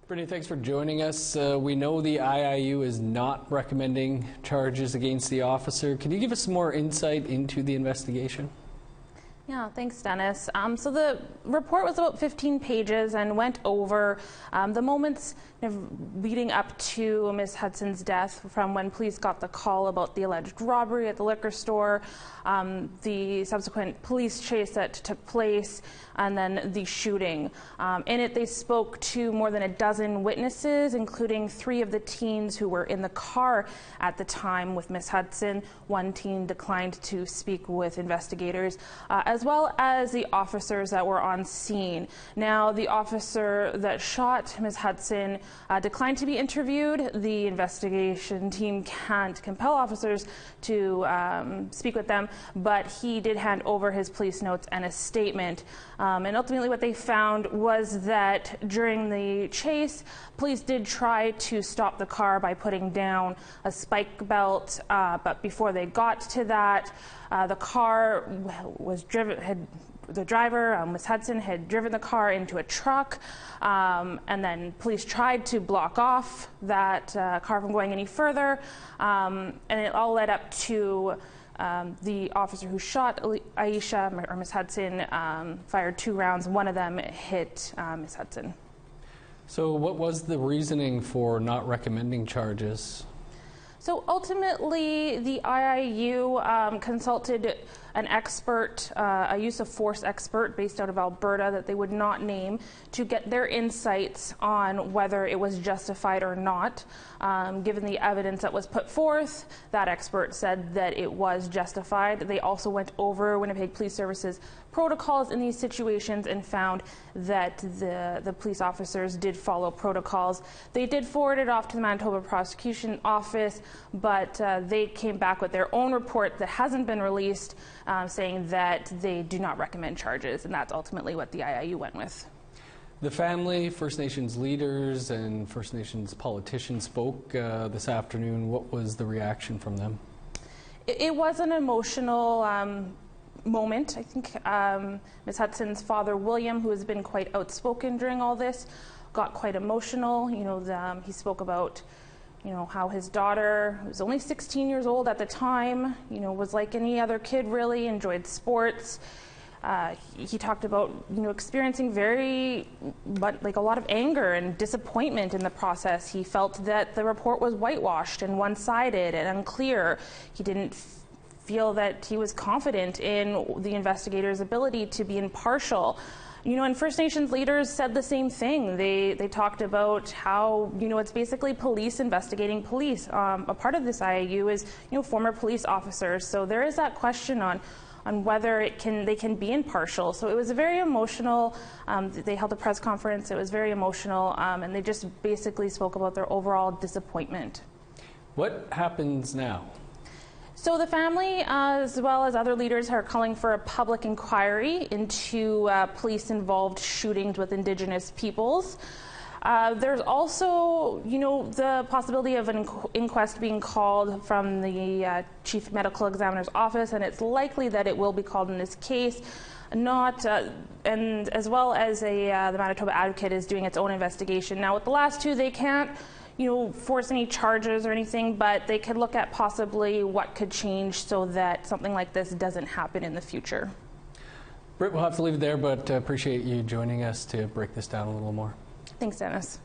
Brittany, thanks for joining us. We know the IIU is not recommending charges against the officer. Can you give us some more insight into the investigation? Yeah, thanks, Dennis. So the report was about 15 pages and went over the moments leading up to Ms. Hudson's death, from when police got the call about the alleged robbery at the liquor store, the subsequent police chase that took place, and then the shooting. In it, they spoke to more than a dozen witnesses, including 3 of the teens who were in the car at the time with Ms. Hudson. One teen declined to speak with investigators, as well as the officers that were on scene. Now, the officer that shot Ms. Hudson declined to be interviewed. The investigation team can't compel officers to speak with them, but he did hand over his police notes and a statement. And ultimately what they found was that during the chase, police did try to stop the car by putting down a spike belt, but before they got to that, the car was driven, the driver, Ms. Hudson, had driven the car into a truck, and then police tried to block off that car from going any further, and it all led up to the officer who shot Eishia, or Ms. Hudson, fired 2 rounds. One of them hit Ms. Hudson. So what was the reasoning for not recommending charges? So ultimately, the IIU consulted an expert, a use of force expert based out of Alberta that they would not name, to get their insights on whether it was justified or not. Given the evidence that was put forth, that expert said that it was justified. They also went over Winnipeg Police Service's protocols in these situations and found that the police officers did follow protocols. They did forward it off to the Manitoba Prosecution Office, but they came back with their own report that hasn't been released, saying that they do not recommend charges, and that's ultimately what the IIU went with. The family, First Nations leaders, and First Nations politicians spoke this afternoon. What was the reaction from them? It was an emotional moment. I think Ms. Hudson's father, William, who has been quite outspoken during all this, got quite emotional. He spoke about how his daughter, who was only 16 years old at the time, was like any other kid, really, enjoyed sports. He talked about, experiencing a lot of anger and disappointment in the process. He felt that the report was whitewashed and one-sided and unclear. He didn't feel that he was confident in the investigators' ability to be impartial. And First Nations leaders said the same thing. They talked about how, it's basically police investigating police. A part of this IIU is, former police officers. So there is that question on whether they can be impartial. So it was very emotional. They held a press conference. It was very emotional, and they just basically spoke about their overall disappointment. What happens now? So the family, as well as other leaders, are calling for a public inquiry into police-involved shootings with Indigenous peoples. There's also, the possibility of an inquest being called from the Chief Medical Examiner's office, and it's likely that it will be called in this case. And as well as the Manitoba Advocate is doing its own investigation. Now, with the last 2, they can't force any charges or anything, but they could look at possibly what could change so that something like this doesn't happen in the future. Britt, we'll have to leave it there, but appreciate you joining us to break this down a little more. Thanks, Dennis.